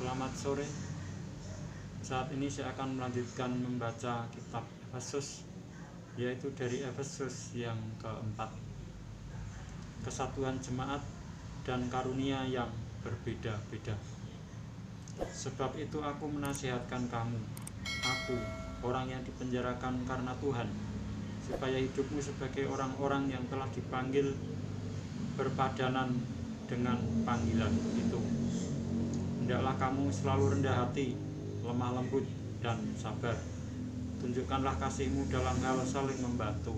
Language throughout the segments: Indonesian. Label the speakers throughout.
Speaker 1: Selamat sore. Saat ini saya akan melanjutkan membaca kitab Efesus, yaitu dari Efesus yang keempat. Kesatuan jemaat dan karunia yang berbeda-beda. Sebab itu aku menasihatkan kamu, aku, orang yang dipenjarakan karena Tuhan, supaya hidupmu sebagai orang-orang yang telah dipanggil berpadanan dengan panggilan itu. Hendaklah kamu selalu rendah hati, lemah lembut, dan sabar. Tunjukkanlah kasihmu dalam hal saling membantu,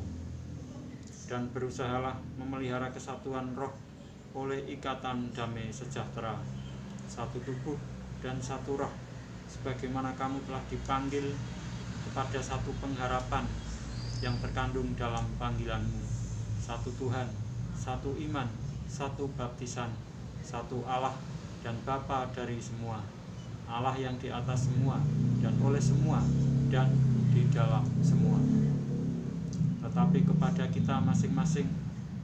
Speaker 1: dan berusahalah memelihara kesatuan roh oleh ikatan damai sejahtera, satu tubuh dan satu roh, sebagaimana kamu telah dipanggil kepada satu pengharapan yang terkandung dalam panggilanmu, satu Tuhan, satu iman, satu baptisan, satu Allah dan Bapa dari semua, Allah yang di atas semua dan oleh semua dan di dalam semua. Tetapi kepada kita masing-masing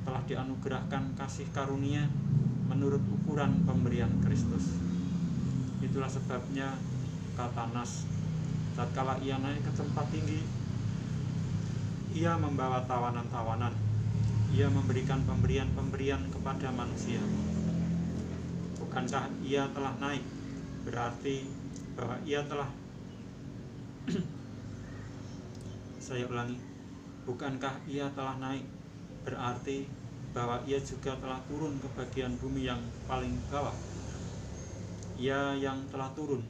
Speaker 1: telah dianugerahkan kasih karunia menurut ukuran pemberian Kristus. Itulah sebabnya kata Nas, tatkala ia naik ke tempat tinggi, ia membawa tawanan-tawanan, ia memberikan pemberian-pemberian kepada manusia. Bukankah ia telah naik, berarti bahwa ia telah saya ulangi, bukankah ia telah naik, berarti bahwa ia juga telah turun ke bagian bumi yang paling bawah. Ia yang telah turun,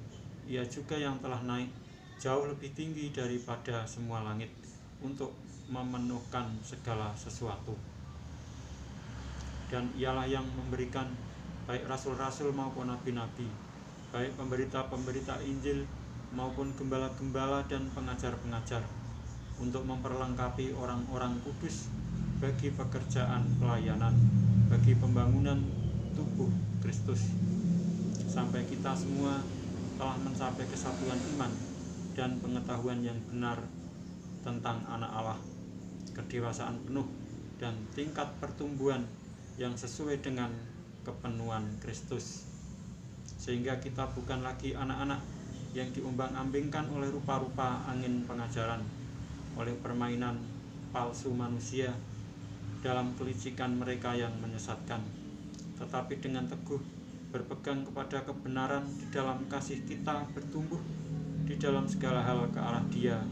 Speaker 1: ia juga yang telah naik jauh lebih tinggi daripada semua langit, untuk memenuhkan segala sesuatu. Dan ialah yang memberikan baik rasul-rasul maupun nabi-nabi, baik pemberita-pemberita Injil maupun gembala-gembala dan pengajar-pengajar, untuk memperlengkapi orang-orang kudus bagi pekerjaan pelayanan, bagi pembangunan tubuh Kristus, sampai kita semua telah mencapai kesatuan iman dan pengetahuan yang benar tentang anak Allah, kedewasaan penuh dan tingkat pertumbuhan yang sesuai dengan kepenuhan Kristus, sehingga kita bukan lagi anak-anak yang diombang-ambingkan oleh rupa-rupa angin pengajaran, oleh permainan palsu manusia dalam kelicikan mereka yang menyesatkan, tetapi dengan teguh berpegang kepada kebenaran di dalam kasih kita bertumbuh di dalam segala hal ke arah Dia,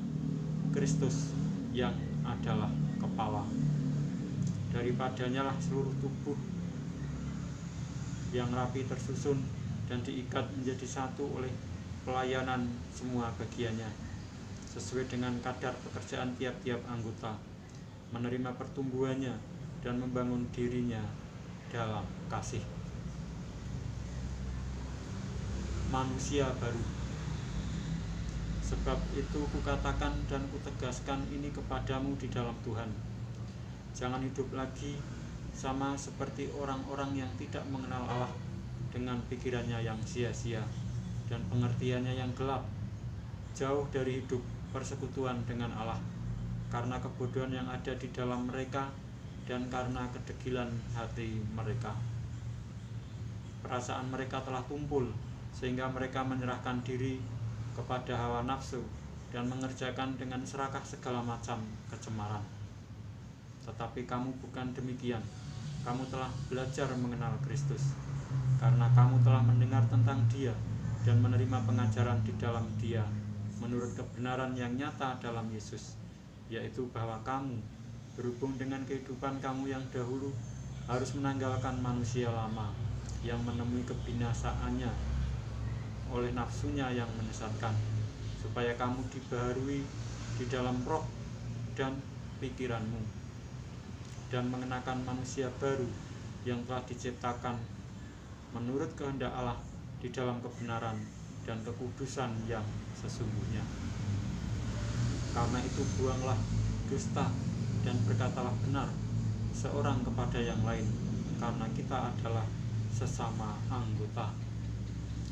Speaker 1: Kristus, yang adalah kepala. Daripadanya lah seluruh tubuh yang rapi tersusun dan diikat menjadi satu oleh pelayanan semua bagiannya, sesuai dengan kadar pekerjaan tiap-tiap anggota, menerima pertumbuhannya dan membangun dirinya dalam kasih. Manusia baru. Sebab itu kukatakan dan kutegaskan ini kepadamu di dalam Tuhan, jangan hidup lagi sama seperti orang-orang yang tidak mengenal Allah, dengan pikirannya yang sia-sia dan pengertiannya yang gelap, jauh dari hidup persekutuan dengan Allah, karena kebodohan yang ada di dalam mereka dan karena kedegilan hati mereka. Perasaan mereka telah tumpul, sehingga mereka menyerahkan diri kepada hawa nafsu dan mengerjakan dengan serakah segala macam kecemaran. Tetapi kamu bukan demikian. Kamu telah belajar mengenal Kristus, karena kamu telah mendengar tentang Dia dan menerima pengajaran di dalam Dia menurut kebenaran yang nyata dalam Yesus, yaitu bahwa kamu, berhubung dengan kehidupan kamu yang dahulu, harus menanggalkan manusia lama yang menemui kebinasaannya oleh nafsunya yang menyesatkan, supaya kamu dibaharui di dalam roh dan pikiranmu, dan mengenakan manusia baru yang telah diciptakan menurut kehendak Allah di dalam kebenaran dan kekudusan yang sesungguhnya. Karena itu buanglah dusta dan berkatalah benar seorang kepada yang lain, karena kita adalah sesama anggota.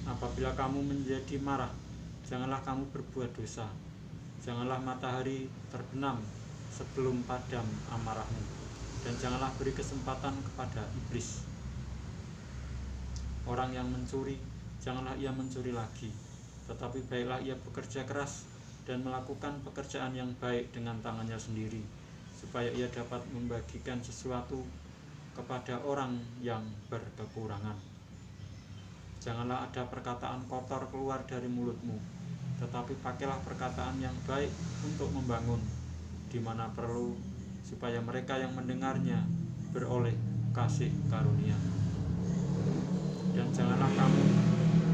Speaker 1: Apabila kamu menjadi marah, janganlah kamu berbuat dosa. Janganlah matahari terbenam sebelum padam amarahmu, dan janganlah beri kesempatan kepada iblis. Orang yang mencuri janganlah ia mencuri lagi, tetapi baiklah ia bekerja keras dan melakukan pekerjaan yang baik dengan tangannya sendiri, supaya ia dapat membagikan sesuatu kepada orang yang berkekurangan. Janganlah ada perkataan kotor keluar dari mulutmu, tetapi pakailah perkataan yang baik untuk membangun di mana perlu, supaya mereka yang mendengarnya beroleh kasih karunia. Dan janganlah kamu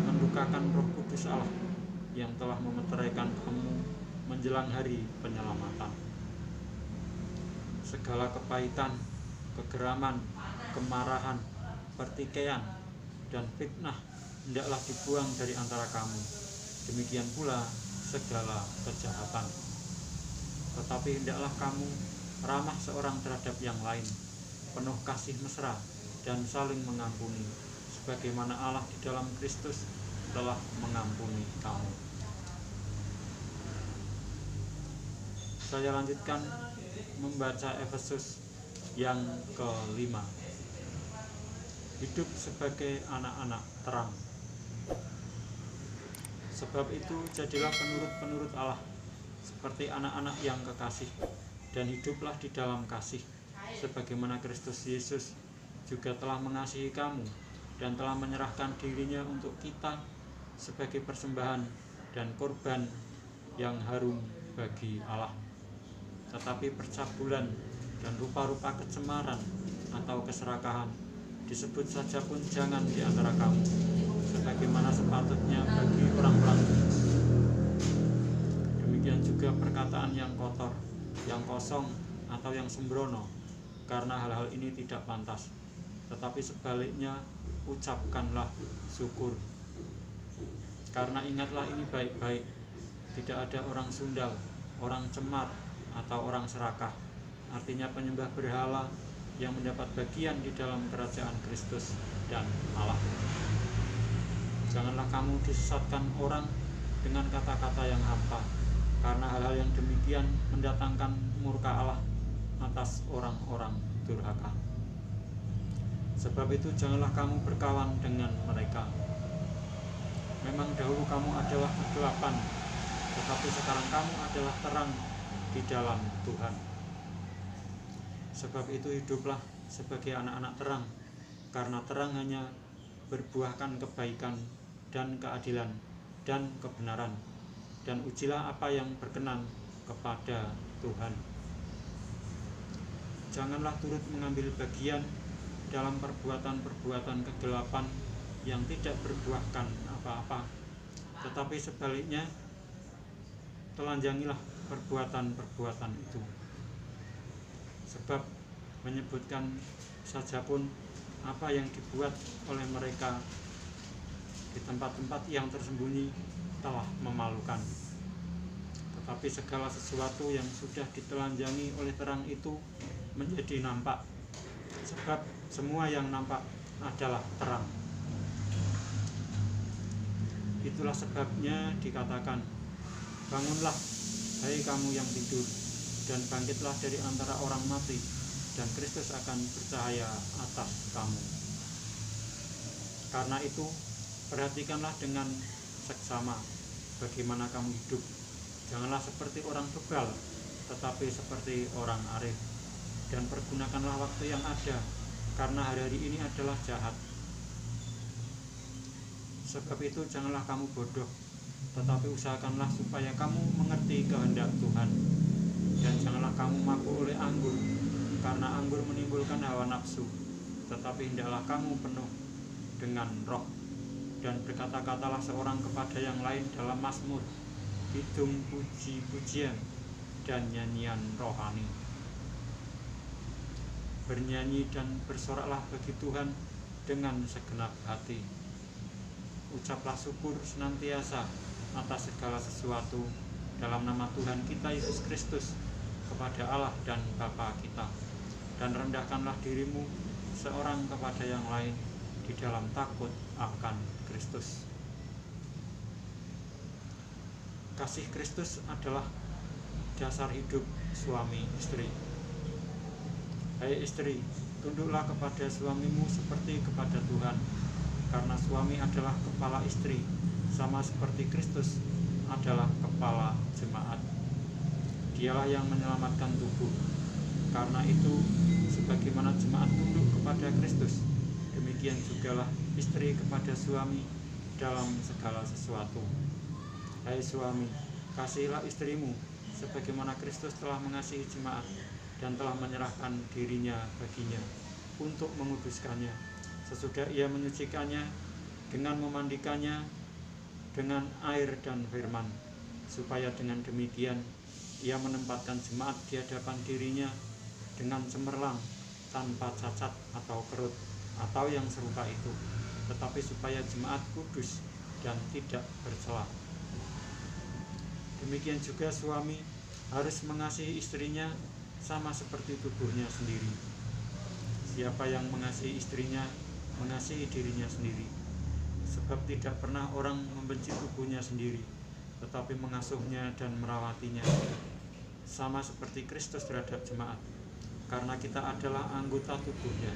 Speaker 1: mendukakan Roh Kudus Allah yang telah memeteraikan kamu menjelang hari penyelamatan. Segala kepahitan, kegeraman, kemarahan, pertikaian, dan fitnah hendaklah dibuang dari antara kamu. Demikian pula segala kejahatan. Tetapi hendaklah kamu ramah seorang terhadap yang lain, penuh kasih mesra dan saling mengampuni, sebagaimana Allah di dalam Kristus telah mengampuni kamu. Saya lanjutkan membaca Efesus yang ke-5. Hidup sebagai anak-anak terang. Sebab itu jadilah penurut-penurut Allah, seperti anak-anak yang kekasih, dan hiduplah di dalam kasih, sebagaimana Kristus Yesus juga telah mengasihi kamu dan telah menyerahkan dirinya untuk kita sebagai persembahan dan korban yang harum bagi Allah. Tetapi percabulan dan rupa-rupa kecemaran atau keserakahan disebut saja pun jangan di antara kamu, sebagaimana sepatutnya bagi orang-orang kudus. Demikian juga perkataan yang kotor, yang kosong, atau yang sembrono, karena hal-hal ini tidak pantas. Tetapi sebaliknya ucapkanlah syukur. Karena ingatlah ini baik-baik, tidak ada orang sundal, orang cemar, atau orang serakah, artinya penyembah berhala, yang mendapat bagian di dalam kerajaan Kristus dan Allah. Janganlah kamu disesatkan orang dengan kata-kata yang hampa, karena hal-hal yang demikian mendatangkan murka Allah atas orang-orang durhaka. Sebab itu janganlah kamu berkawan dengan mereka. Memang dahulu kamu adalah kegelapan, tetapi sekarang kamu adalah terang di dalam Tuhan. Sebab itu hiduplah sebagai anak-anak terang, karena terang hanya berbuahkan kebaikan dan keadilan dan kebenaran, dan ujilah apa yang berkenan kepada Tuhan. Janganlah turut mengambil bagian dalam perbuatan-perbuatan kegelapan yang tidak berbuahkan apa-apa, tetapi sebaliknya telanjangilah perbuatan-perbuatan itu. Sebab menyebutkan saja pun apa yang dibuat oleh mereka di tempat-tempat yang tersembunyi telah memalukan. Tetapi segala sesuatu yang sudah ditelanjangi oleh terang itu menjadi nampak, sebab semua yang nampak adalah terang. Itulah sebabnya dikatakan, bangunlah, hai kamu yang tidur, dan bangkitlah dari antara orang mati, dan Kristus akan bercahaya atas kamu. Karena itu, perhatikanlah dengan seksama bagaimana kamu hidup. Janganlah seperti orang bebal, tetapi seperti orang arif. Dan pergunakanlah waktu yang ada, karena hari-hari ini adalah jahat. Sebab itu janganlah kamu bodoh, tetapi usahakanlah supaya kamu mengerti kehendak Tuhan. Dan janganlah kamu mabuk oleh anggur, karena anggur menimbulkan hawa nafsu, tetapi hendaklah kamu penuh dengan roh. Dan berkata-katalah seorang kepada yang lain dalam mazmur, kidung, puji-pujian, dan nyanyian rohani. Bernyanyi dan bersoraklah bagi Tuhan dengan segenap hati. Ucaplah syukur senantiasa atas segala sesuatu dalam nama Tuhan kita Yesus Kristus kepada Allah dan Bapa kita. Dan rendahkanlah dirimu seorang kepada yang lain di dalam takut akan Kristus. Kasih Kristus adalah dasar hidup suami istri. Hai istri, tunduklah kepada suamimu seperti kepada Tuhan, karena suami adalah kepala istri, sama seperti Kristus adalah kepala jemaat. Dialah yang menyelamatkan tubuh. Karena itu, sebagaimana jemaat tunduk kepada Kristus, demikian jugalah istri kepada suami dalam segala sesuatu. Hai suami, kasihilah istrimu, sebagaimana Kristus telah mengasihi jemaat dan telah menyerahkan dirinya baginya untuk menguduskannya, sesudah ia menyucikannya dengan memandikannya dengan air dan firman, supaya dengan demikian ia menempatkan jemaat di hadapan dirinya dengan cemerlang, tanpa cacat atau kerut atau yang serupa itu, tetapi supaya jemaat kudus dan tidak bercela. Demikian juga suami harus mengasihi istrinya sama seperti tubuhnya sendiri. Siapa yang mengasihi istrinya, mengasihi dirinya sendiri. Sebab tidak pernah orang membenci tubuhnya sendiri, tetapi mengasuhnya dan merawatinya, sama seperti Kristus terhadap jemaat, karena kita adalah anggota tubuhnya.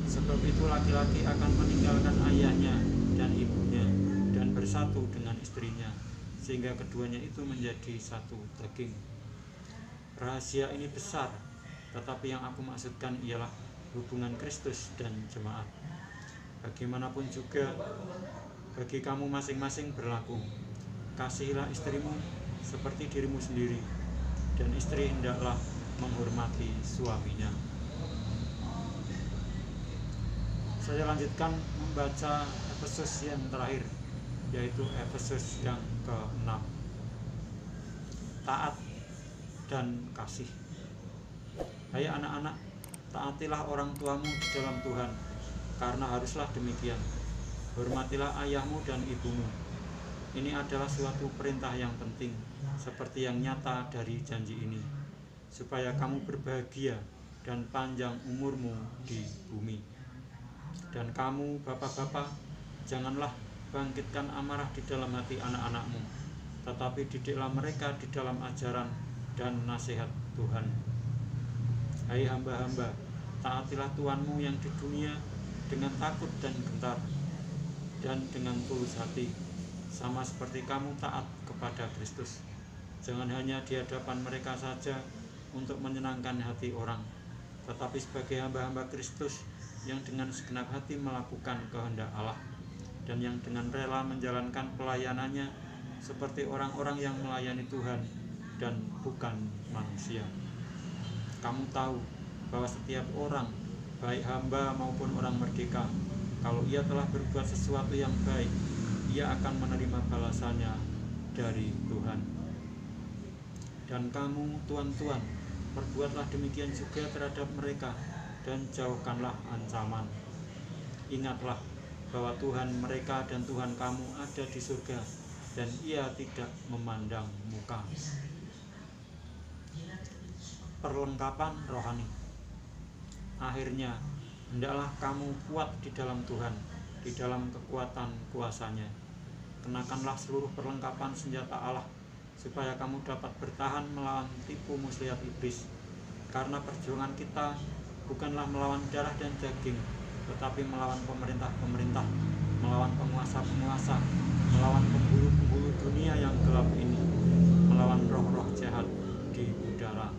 Speaker 1: Sebab itu laki-laki akan meninggalkan ayahnya dan ibunya dan bersatu dengan istrinya, sehingga keduanya itu menjadi satu daging. Rahasia ini besar, tetapi yang aku maksudkan ialah hubungan Kristus dan jemaat. Bagaimanapun juga bagi kamu masing-masing berlaku, kasihilah istrimu seperti dirimu sendiri, dan istri hendaklah menghormati suaminya. Saya lanjutkan membaca Efesus yang terakhir, yaitu Efesus yang ke-6. Taat dan kasih. Hai anak-anak, taatilah orang tuamu di dalam Tuhan, karena haruslah demikian. Hormatilah ayahmu dan ibumu. Ini adalah suatu perintah yang penting, seperti yang nyata dari janji ini, supaya kamu berbahagia dan panjang umurmu di bumi. Dan kamu, bapak-bapak, janganlah bangkitkan amarah di dalam hati anak-anakmu, tetapi didiklah mereka di dalam ajaran dan nasihat Tuhan. Hai hamba-hamba, taatilah Tuhanmu yang di dunia dengan takut dan gentar, dan dengan tulus hati, sama seperti kamu taat kepada Kristus. Jangan hanya di hadapan mereka saja untuk menyenangkan hati orang, tetapi sebagai hamba-hamba Kristus yang dengan segenap hati melakukan kehendak Allah, dan yang dengan rela menjalankan pelayanannya seperti orang-orang yang melayani Tuhan dan bukan manusia. Kamu tahu bahwa setiap orang, baik hamba maupun orang merdeka, kalau ia telah berbuat sesuatu yang baik, ia akan menerima balasannya dari Tuhan. Dan kamu, tuan-tuan, perbuatlah demikian juga terhadap mereka, dan jauhkanlah ancaman. Ingatlah bahwa Tuhan mereka dan Tuhan kamu ada di surga, dan ia tidak memandang muka. Perlengkapan rohani. Akhirnya, hendaklah kamu kuat di dalam Tuhan, di dalam kekuatan kuasa-Nya. Kenakanlah seluruh perlengkapan senjata Allah, supaya kamu dapat bertahan melawan tipu muslihat iblis. Karena perjuangan kita bukanlah melawan darah dan daging, tetapi melawan pemerintah-pemerintah, melawan penguasa-penguasa, melawan penghulu-penghulu dunia yang gelap ini, melawan roh-roh jahat di udara.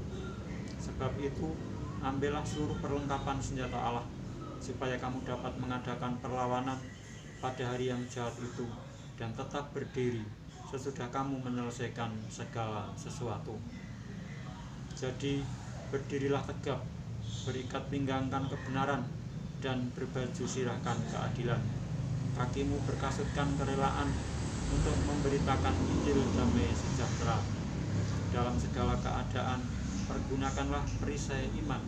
Speaker 1: Sebab itu, ambillah seluruh perlengkapan senjata Allah, supaya kamu dapat mengadakan perlawanan pada hari yang jahat itu, dan tetap berdiri sesudah kamu menyelesaikan segala sesuatu. Jadi, berdirilah tegap, berikat pinggangkan kebenaran, dan berbaju sirahkan keadilan. Kakimu berkasutkan kerelaan untuk memberitakan Injil damai sejahtera. Dalam segala keadaan, pergunakanlah perisai iman,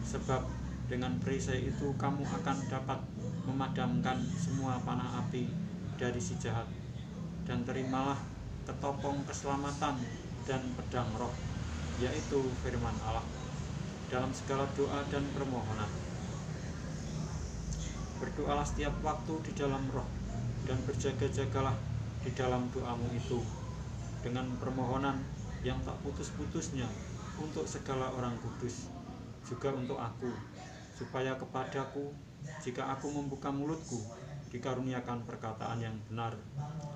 Speaker 1: sebab dengan perisai itu kamu akan dapat memadamkan semua panah api dari si jahat. Dan terimalah ketopong keselamatan dan pedang roh, yaitu firman Allah, dalam segala doa dan permohonan. Berdoalah setiap waktu di dalam roh, dan berjaga-jagalah di dalam doamu itu, dengan permohonan yang tak putus-putusnya untuk segala orang kudus, juga untuk aku, supaya kepadaku jika aku membuka mulutku, dikaruniakan perkataan yang benar,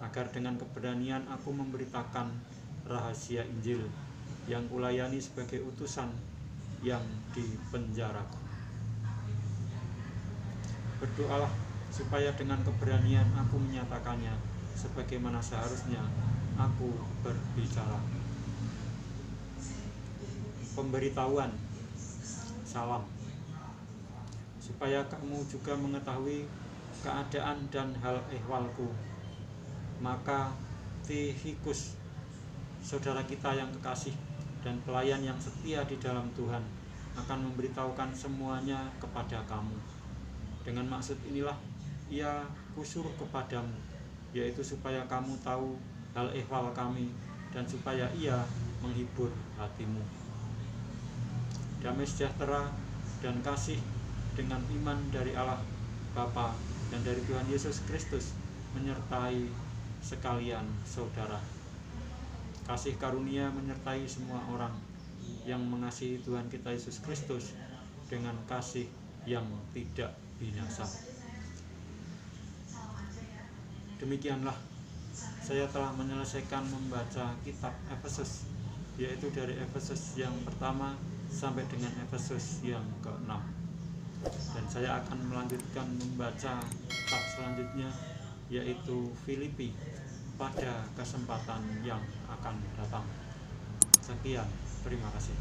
Speaker 1: agar dengan keberanian aku memberitakan rahasia Injil yang kulayani sebagai utusan yang dipenjarakan. Berdoalah supaya dengan keberanian aku menyatakannya sebagaimana seharusnya aku berbicara. Pemberitahuan. Salam. Supaya kamu juga mengetahui keadaan dan hal ehwalku, maka Tihikus, saudara kita yang kekasih dan pelayan yang setia di dalam Tuhan, akan memberitahukan semuanya kepada kamu. Dengan maksud inilah ia kusuruh kepadamu, yaitu supaya kamu tahu hal ehwal kami dan supaya ia menghibur hatimu. Damai sejahtera dan kasih dengan iman dari Allah Bapa dan dari Tuhan Yesus Kristus menyertai sekalian saudara. Kasih karunia menyertai semua orang yang mengasihi Tuhan kita Yesus Kristus dengan kasih yang tidak binasa. Demikianlah saya telah menyelesaikan membaca kitab Efesus, yaitu dari Efesus yang pertama sampai dengan Efesus yang ke-6. Dan saya akan melanjutkan membaca kitab selanjutnya, yaitu Filipi, pada kesempatan yang akan datang. Sekian, terima kasih.